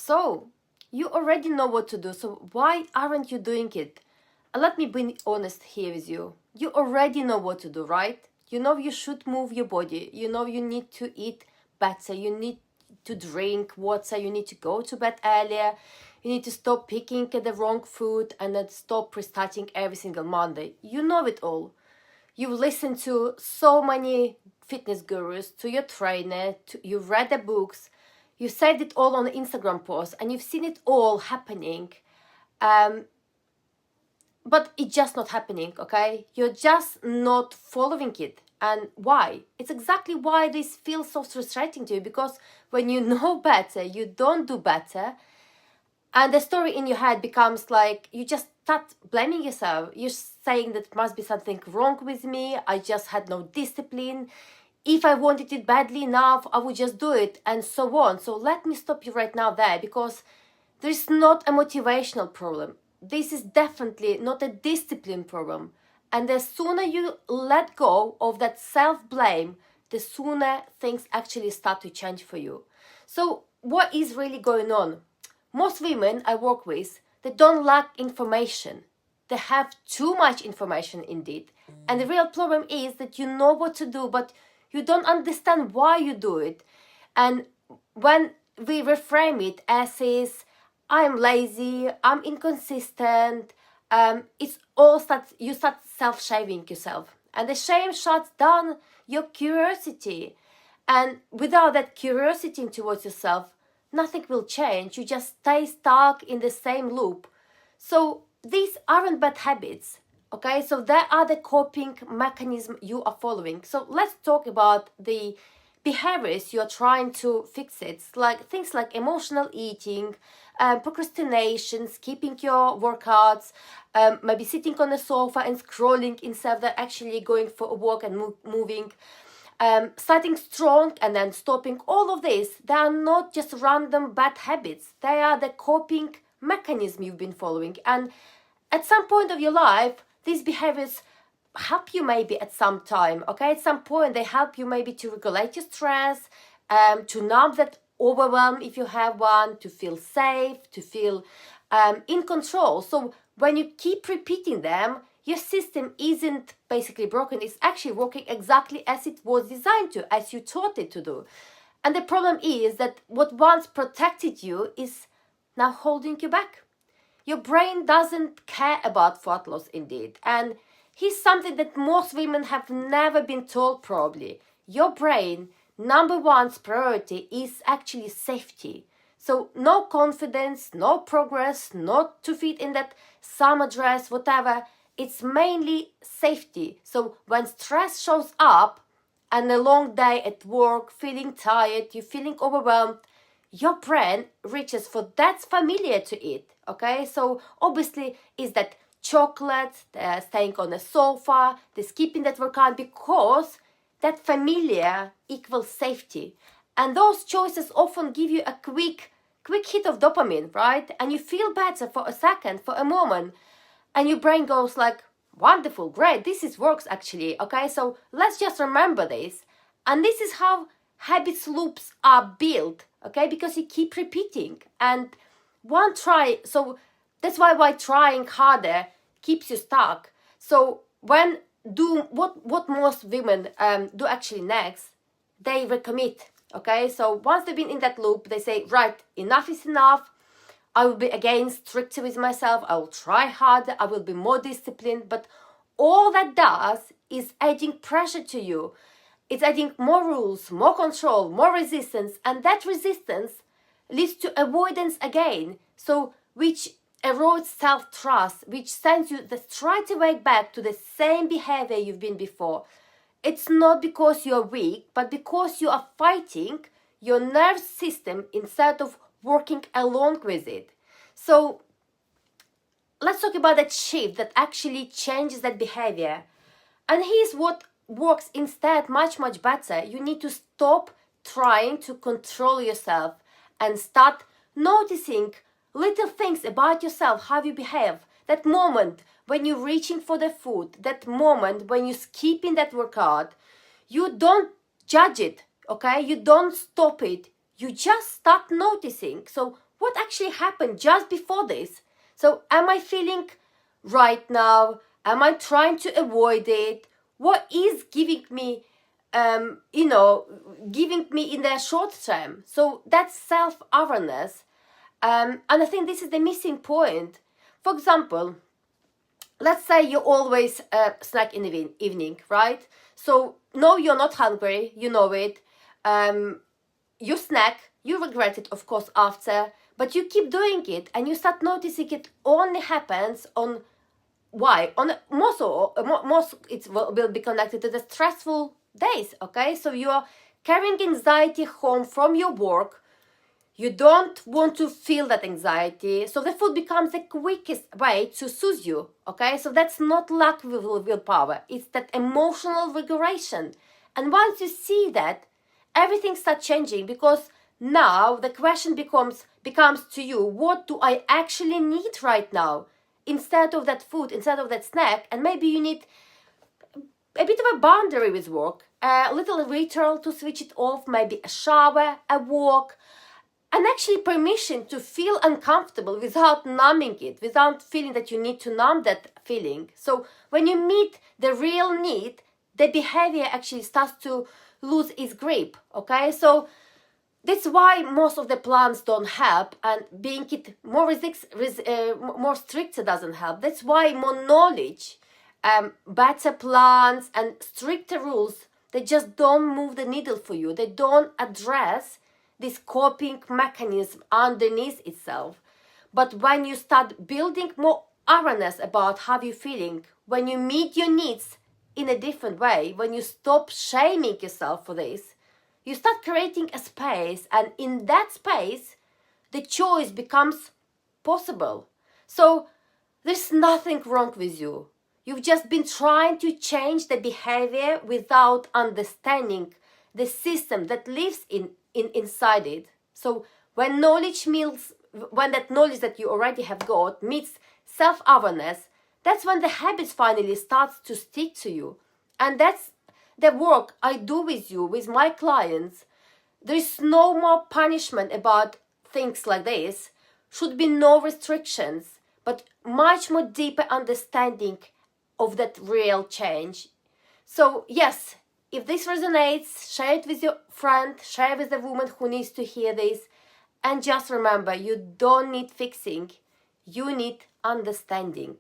So, you already know what to do, so why aren't you doing it? And let me be honest here with you. You already know what to do, right? You know you should move your body. You know you need to eat better. You need to drink water. You need to go to bed earlier. You need to stop picking at the wrong food and then stop restarting every single Monday. You know it all. You listen to so many fitness gurus, to your trainer, you've read the books, you said it all on Instagram posts, and you've seen it all happening. But it's just not happening, okay? You're just not following it. And why? It's exactly why this feels so frustrating to you, because when you know better, you don't do better. And the story in your head becomes like, you just start blaming yourself. You're saying that there must be something wrong with me. I just had no discipline. If I wanted it badly enough, I would just do it, and so on. So let me stop you right now there, because there's not a motivational problem. This is definitely not a discipline problem. And the sooner you let go of that self-blame, the sooner things actually start to change for you. So what is really going on? Most women I work with, they don't lack information. They have too much information indeed. And the real problem is that you know what to do, but you don't understand why you do it. And when we reframe it as is, I'm lazy, I'm inconsistent, it's all you start self-shaming yourself. And the shame shuts down your curiosity. And without that curiosity towards yourself, nothing will change. You just stay stuck in the same loop. So these aren't bad habits, okay? So there are the coping mechanism you are following. So let's talk about the behaviors you're trying to fix. It's like things like emotional eating, procrastination, skipping your workouts, maybe sitting on the sofa and scrolling instead of actually going for a walk and moving. Starting strong and then stopping. All of this, they are not just random bad habits. They are the coping mechanism you've been following. And at some point of your life, these behaviors help you maybe at some time, okay? At some point, they help you maybe to regulate your stress, to numb that overwhelm if you have one, to feel safe, to feel in control. So when you keep repeating them, your system isn't basically broken. It's actually working exactly as it was designed to, as you taught it to do. And the problem is that what once protected you is now holding you back. Your brain doesn't care about fat loss indeed. And here's something that most women have never been told probably. Your brain, number one's priority is actually safety. So no confidence, no progress, not to fit in that summer dress, whatever. It's mainly safety. So when stress shows up and a long day at work, feeling tired, you're feeling overwhelmed, your brain reaches for that's familiar to it, okay? So obviously is that chocolate, staying on the sofa, the skipping that workout, because that familiar equals safety. And those choices often give you a quick hit of dopamine, right? And you feel better for a second, for a moment. And your brain goes like, wonderful, great, works actually, okay? So let's just remember this. And this is how habits loops are built, okay? Because you keep repeating. And one try, so that's why trying harder keeps you stuck. So when what most women do actually next, they recommit, okay? So once they've been in that loop, they say, right, enough is enough. I will be again stricter with myself. I will try harder. I will be more disciplined. But all that does is adding pressure to you. It's adding more rules, more control, more resistance. And that resistance leads to avoidance again. So which erodes self-trust, which sends you straight away back to the same behavior you've been before. It's not because you're weak, but because you are fighting your nerve system instead of working along with it. So let's talk about that shift that actually changes that behavior. And here's what works instead much better. You need to stop trying to control yourself and start noticing little things about yourself, how you behave. That moment when you're reaching for the food, that moment when you're skipping that workout, you don't judge it, okay? You don't stop it. you just start noticing. So what actually happened just before this? So am I feeling right now? Am I trying to avoid it? What is giving me giving me in the short term? So that's self-awareness. And I think this is the missing point. For example, let's say you always snack in the evening, right? So no, you're not hungry, you know it. You snack, you regret it, of course, after, but you keep doing it, and you start noticing it only happens on why on most it will be connected to the stressful days. Okay, so you are carrying anxiety home from your work. You don't want to feel that anxiety, so the food becomes the quickest way to soothe you. Okay, so that's not lack of willpower, it's that emotional regulation. And once you see that, everything starts changing, because now the question becomes to you, what do I actually need right now? Instead of that food, instead of that snack. And maybe you need a bit of a boundary with work, a little ritual to switch it off, maybe a shower, a walk, and actually permission to feel uncomfortable without numbing it, without feeling that you need to numb that feeling. So when you meet the real need, the behavior actually starts to lose its grip. Okay, so that's why most of the plans don't help, and being it more more stricter doesn't help. That's why more knowledge, better plans, and stricter rules, they just don't move the needle for you. They don't address this coping mechanism underneath itself. But when you start building more awareness about how you're feeling, when you meet your needs in a different way, when you stop shaming yourself for this, you start creating a space, and in that space, the choice becomes possible. So there's nothing wrong with you. You've just been trying to change the behavior without understanding the system that lives inside it. So when that knowledge that you already have got meets self-awareness, that's when the habits finally starts to stick to you. And that's the work I do with you, with my clients. There is no more punishment about things like this. Should be no restrictions, but much more deeper understanding of that real change. So yes, if this resonates, share it with your friend, share it with the woman who needs to hear this. And just remember, you don't need fixing, you need understanding.